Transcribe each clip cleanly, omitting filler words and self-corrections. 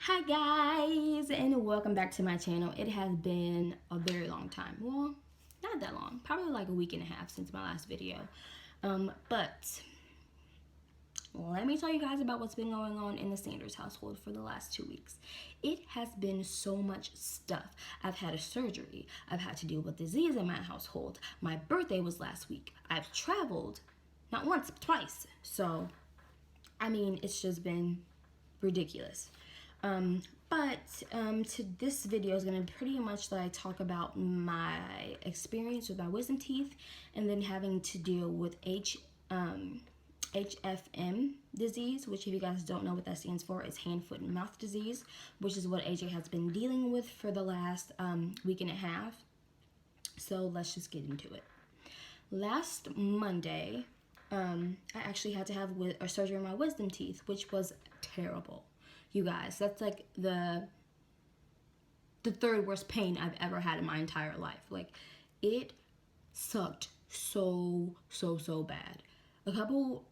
Hi guys, and welcome back to my channel. It has been a very long time. Well, not that long, probably like a week and a half since my last video. But let me tell you guys about what's been going on in the Sanders household for the last 2 weeks. It has been so much stuff. I've had a surgery. I've had to deal with disease in my household. My birthday was last week. I've traveled, not once, but twice. So, I mean, it's just been ridiculous. To this video is going to pretty much like talk about my experience with my wisdom teeth and then having to deal with HFM disease, which if you guys don't know what that stands for, is hand, foot, and mouth disease, which is what AJ has been dealing with for the last week and a half. So let's just get into it. Last Monday, I actually had to have a surgery on my wisdom teeth, which was terrible. You guys, that's like the third worst pain I've ever had in my entire life. Like, it sucked so bad. A couple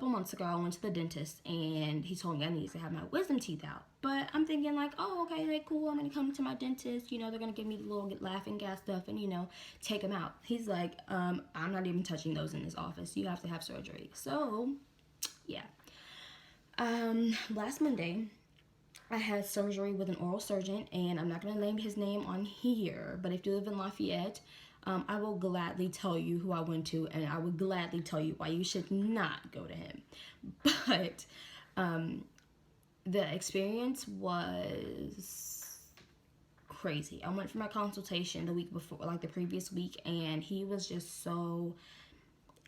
months ago, I went to the dentist and he told me I needed to have my wisdom teeth out. But I'm thinking like, oh, okay, like cool. I'm gonna come to my dentist. You know, they're gonna give me the little laughing gas stuff and take them out. He's like, I'm not even touching those in this office. You have to have surgery. So, yeah. Last Monday, I had surgery with an oral surgeon, and I'm not going to name his name on here, but if you live in Lafayette, I will gladly tell you who I went to, and I will gladly tell you why you should not go to him. But the experience was crazy. I went for my consultation the week before, like the previous week, and he was just so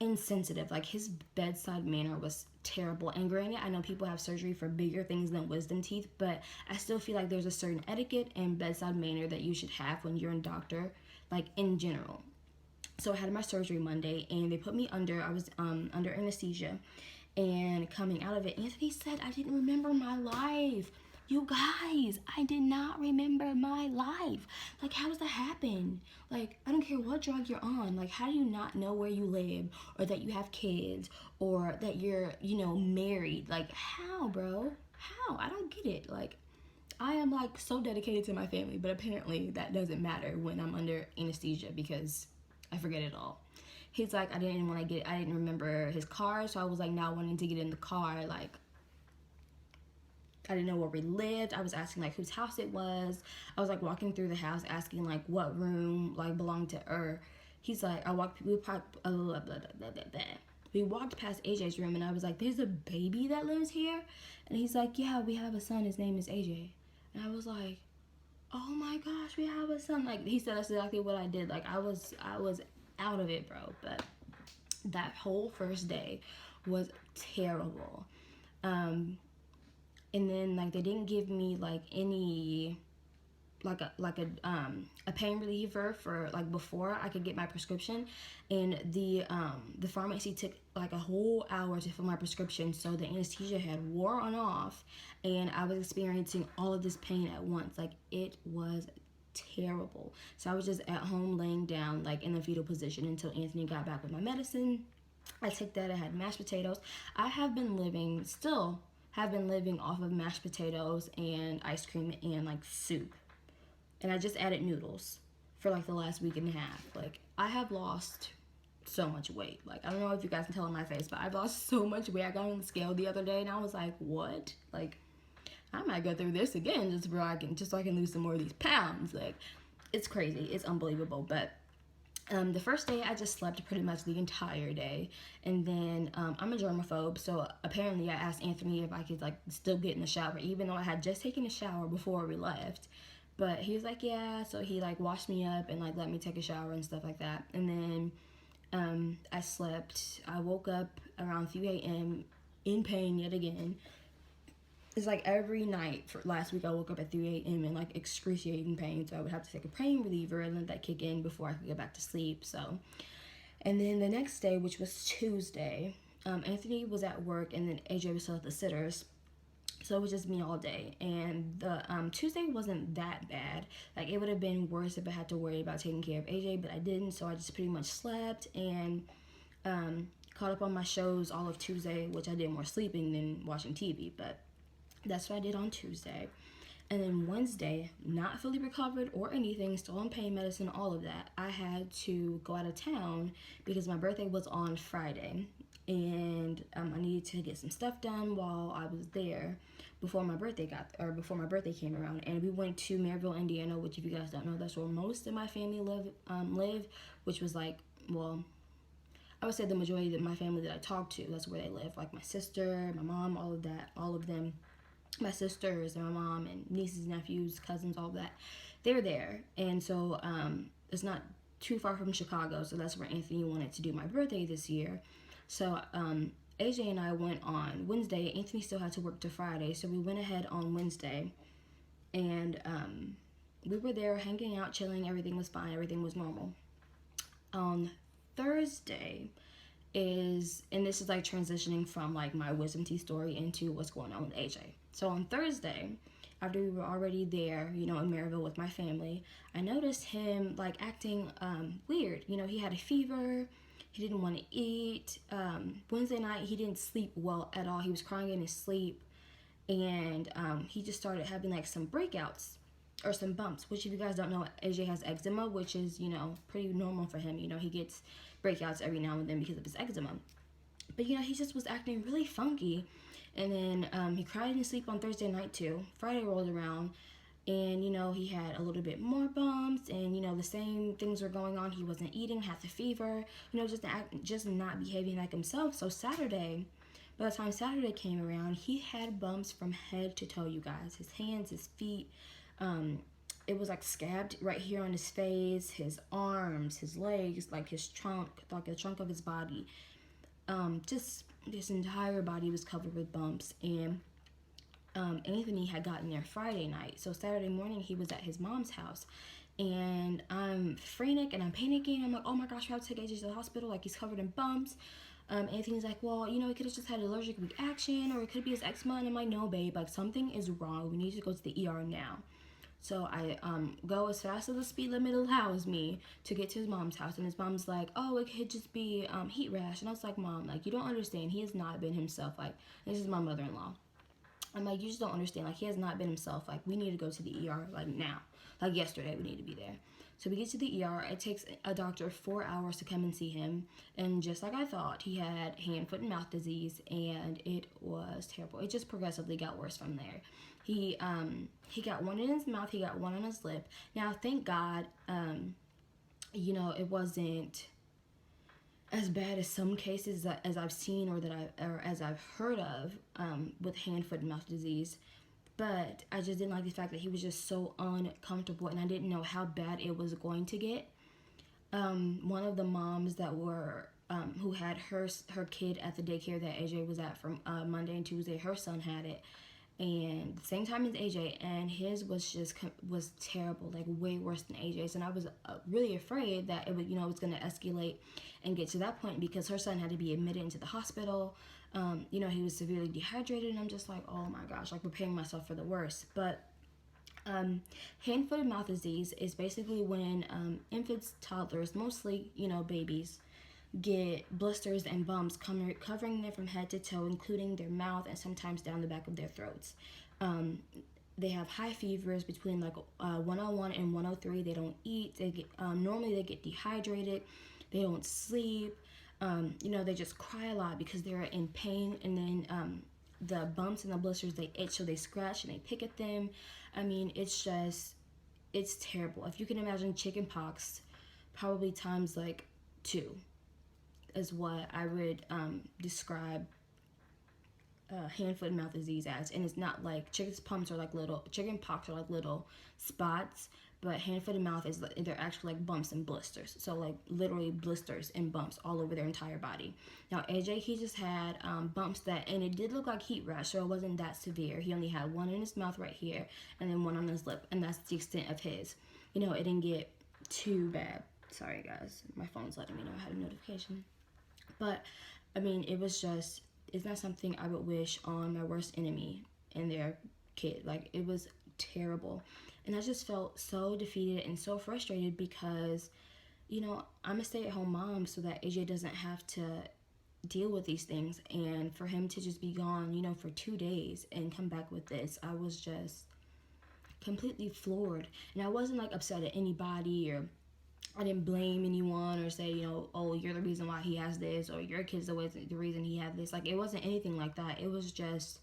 insensitive. Like, his bedside manner was terrible. And granted, I know people have surgery for bigger things than wisdom teeth, but I still feel like there's a certain etiquette and bedside manner that you should have when you're a doctor, like in general. So I had my surgery Monday, and they put me under. I was under anesthesia, and coming out of it, Anthony said I didn't remember my life. You guys, I did not remember my life. Like, how does that happen? Like, I don't care what drug you're on. Like, how do you not know where you live, or that you have kids, or that you're, married? Like, how, bro? How? I don't get it. Like, I am, like, so dedicated to my family, but apparently that doesn't matter when I'm under anesthesia because I forget it all. He's like, I didn't remember his car, so I was, like, now wanting to get in the car, like, I didn't know where we lived. I was asking like whose house it was. I was like walking through the house asking like what room like belonged to her. He's like, we walked past AJ's room, and I was like, there's a baby that lives here? And he's like, yeah, we have a son. His name is AJ. And I was like, oh my gosh, we have a son. Like, he said that's exactly what I did. Like, I was out of it, bro. But that whole first day was terrible. And then like they didn't give me like any a pain reliever for like before I could get my prescription, and the pharmacy took like a whole hour to fill my prescription, so the anesthesia had wore on off, and I was experiencing all of this pain at once. Like, it was terrible. So I was just at home laying down like in the fetal position until Anthony got back with my medicine. I took that. I had mashed potatoes. I have been living off of mashed potatoes and ice cream and like soup. And I just added noodles for like the last week and a half. Like, I have lost so much weight. Like, I don't know if you guys can tell in my face, but I've lost so much weight. I got on the scale the other day and I was like, what? Like, I might go through this again just so I can lose some more of these pounds. Like, it's crazy. It's unbelievable. But the first day I just slept pretty much the entire day, and then I'm a germaphobe, so apparently I asked Anthony if I could like still get in the shower even though I had just taken a shower before we left. But he was like, yeah, so he like washed me up and like let me take a shower and stuff like that. And then I slept. I woke up around 3 a.m. in pain yet again. It's like every night for last week I woke up at 3 a.m. in like excruciating pain, so I would have to take a pain reliever and let that kick in before I could go back to sleep. So, and then the next day, which was Tuesday, Anthony was at work and then AJ was still at the sitters, so it was just me all day. And the Tuesday wasn't that bad. Like, it would have been worse if I had to worry about taking care of AJ, but I didn't, so I just pretty much slept and caught up on my shows all of Tuesday, which I did more sleeping than watching TV. But That's what I did on Tuesday. And then Wednesday, not fully recovered or anything, still on pain medicine, all of that. I had to go out of town because my birthday was on Friday. And I needed to get some stuff done while I was there before my birthday came around. And we went to Maryville, Indiana, which, if you guys don't know, that's where most of my family live, which was like, well, I would say the majority of my family that I talked to, that's where they live. Like my sister, my mom, all of that, all of them, my sisters and my mom and nieces, nephews, cousins, all of that, they're there. And so it's not too far from Chicago, so that's where Anthony wanted to do my birthday this year. So AJ and I went on Wednesday. Anthony still had to work to Friday, so we went ahead on Wednesday, and we were there hanging out, chilling. Everything was fine. Everything was normal. On Thursday and this is like transitioning from like my wisdom teeth story into what's going on with AJ. So on Thursday, after we were already there, in Maryville with my family, I noticed him like acting weird. He had a fever. He didn't want to eat. Wednesday night, he didn't sleep well at all. He was crying in his sleep. And he just started having like some breakouts or some bumps, which, if you guys don't know, AJ has eczema, which is, pretty normal for him. He gets breakouts every now and then because of his eczema. But, he just was acting really funky. And then he cried in his sleep on Thursday night too. Friday rolled around, and, he had a little bit more bumps, and, the same things were going on. He wasn't eating, had the fever, just not behaving like himself. So by the time Saturday came around, he had bumps from head to toe, you guys. His hands, his feet, it was like scabbed right here on his face, his arms, his legs, like his trunk, like the trunk of his body. Just his entire body was covered with bumps. And Anthony had gotten there Friday night. So Saturday morning, he was at his mom's house. And I'm frantic and I'm panicking. I'm like, oh my gosh, we have to take AJ to the hospital. Like, he's covered in bumps. Anthony's like, well, he could have just had an allergic reaction, or it could be his eczema. And I'm like, no, babe, like, something is wrong. We need to go to the ER now. So I go as fast as the speed limit allows me to get to his mom's house. And his mom's like, oh, it could just be heat rash. And I was like, Mom, like, you don't understand. He has not been himself. Like, this is my mother-in-law. I'm like, you just don't understand. Like, he has not been himself. Like, we need to go to the ER, like, now. Like, yesterday, we need to be there. So we get to the ER. It takes a doctor 4 hours to come and see him. And just like I thought, he had hand, foot, and mouth disease, and it was terrible. It just progressively got worse from there. He got one in his mouth. He got one on his lip. Now, thank God, it wasn't as bad as some cases as I've seen or as I've heard of with hand, foot, and mouth disease. But I just didn't like the fact that he was just so uncomfortable, and I didn't know how bad it was going to get. One of the moms that were who had her kid at the daycare that AJ was at from Monday and Tuesday, her son had it, and the same time as AJ, and his was terrible, like way worse than AJ's. And I was really afraid that it was going to escalate and get to that point, because her son had to be admitted into the hospital. He was severely dehydrated, and I'm just like, oh my gosh, like preparing myself for the worst. But hand, foot, and mouth disease is basically when infants, toddlers, mostly, babies, get blisters and bumps covering them from head to toe, including their mouth and sometimes down the back of their throats. They have high fevers between like 101 and 103. They don't eat. Normally they get dehydrated. They don't sleep. They just cry a lot because they're in pain. And then the bumps and the blisters, they itch, so they scratch and they pick at them. I mean, it's terrible. If you can imagine chicken pox, probably times like 2 is what I would describe hand, foot, and mouth disease as. And it's not like chicken pox are like little spots, but hand, foot, and mouth they're actually like bumps and blisters. So like literally blisters and bumps all over their entire body. Now AJ, he just had bumps and it did look like heat rash, so it wasn't that severe. He only had one in his mouth right here and then one on his lip, and that's the extent of his. It didn't get too bad. Sorry guys, my phone's letting me know I had a notification. But I mean, it's not something I would wish on my worst enemy and their kid. Like, it was terrible. And I just felt so defeated and so frustrated because, I'm a stay-at-home mom, so that AJ doesn't have to deal with these things, and for him to just be gone, you know, for 2 days and come back with this, I was just completely floored. And I wasn't like upset at anybody, or I didn't blame anyone or say, you know, oh, you're the reason why he has this, or your kid's the reason he had this. Like, it wasn't anything like that. It was just,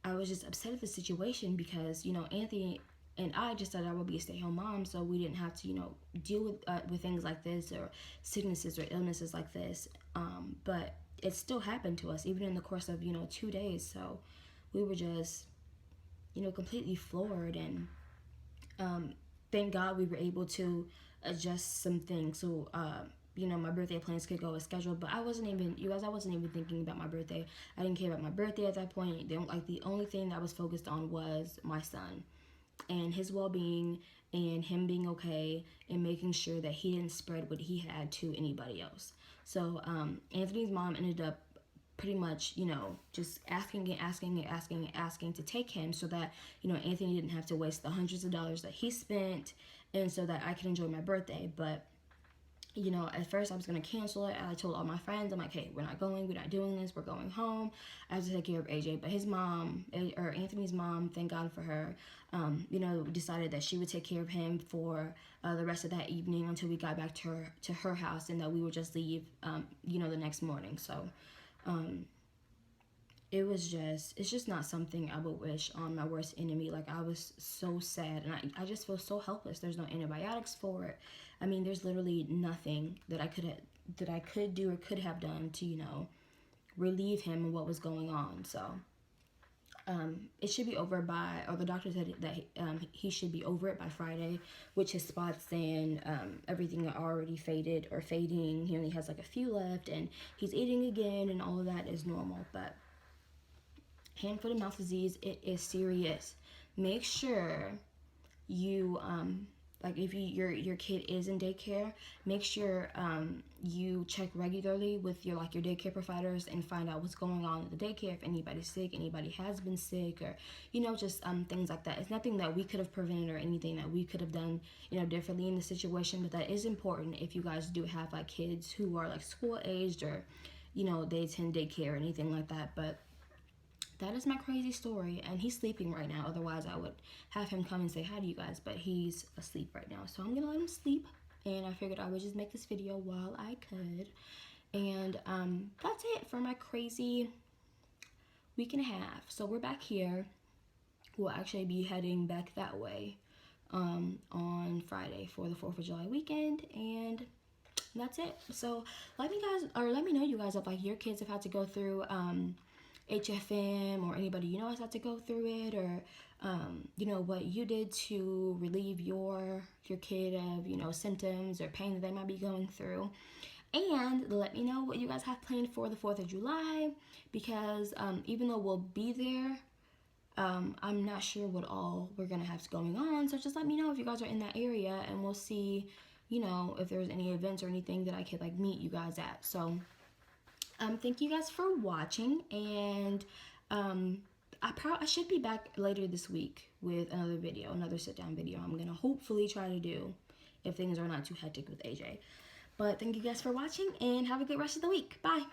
I was just upset at the situation because, you know, Anthony and I just thought I would be a stay-at-home mom, so we didn't have to, you know, deal with things like this, or sicknesses or illnesses like this. But it still happened to us, even in the course of, you know, 2 days. So we were just, you know, completely floored. And thank God we were able to adjust some things so you know, my birthday plans could go as scheduled. But I wasn't even, you guys, I wasn't even thinking about my birthday. I didn't care about my birthday at that point. The only thing that I was focused on was my son and his well-being, and him being okay, and making sure that he didn't spread what he had to anybody else. So Anthony's mom ended up pretty much, you know, just asking to take him, so that, you know, Anthony didn't have to waste the hundreds of dollars that he spent, and so that I could enjoy my birthday. But, you know, at first I was going to cancel it. I told all my friends, I'm like, hey, we're not going, we're not doing this, we're going home. I have to take care of AJ. But his mom, or Anthony's mom, thank God for her, you know, decided that she would take care of him for the rest of that evening until we got back to her house, and that we would just leave, you know, the next morning. So it's just not something I would wish on my worst enemy. Like, I was so sad, and I just feel so helpless. There's no antibiotics for it. I mean, there's literally nothing that I could do or could have done to, you know, relieve him of what was going on. So it should be over by, or the doctor said that he should be over it by Friday, which his spots and everything are already faded or fading. He only has like a few left, and he's eating again, and all of that is normal. But hand, foot, and mouth disease, it is serious. Make sure you like, if your kid is in daycare, make sure you check regularly with your daycare providers and find out what's going on at the daycare. If anybody's sick, anybody has been sick, or, you know, just things like that. It's nothing that we could have prevented or anything that we could have done, you know, differently in the situation, but that is important if you guys do have like kids who are like school aged, or, you know, they attend daycare or anything like that. But that is my crazy story, and he's sleeping right now. Otherwise, I would have him come and say hi to you guys, but he's asleep right now. So I'm gonna let him sleep, and I figured I would just make this video while I could. And that's it for my crazy week and a half. So we're back here. We'll actually be heading back that way on Friday for the 4th of July weekend, and that's it. So let me know, you guys, if like your kids have had to go through HFM, or anybody you know has had to go through it, or you know, what you did to relieve your kid of, you know, symptoms or pain that they might be going through. And let me know what you guys have planned for the 4th of July, because even though we'll be there, I'm not sure what all we're gonna have going on. So just let me know if you guys are in that area, and we'll see, you know, if there's any events or anything that I could like meet you guys at. So thank you guys for watching, and I should be back later this week with another sit-down video I'm gonna hopefully try to do, if things are not too hectic with AJ. But thank you guys for watching, and have a good rest of the week. Bye.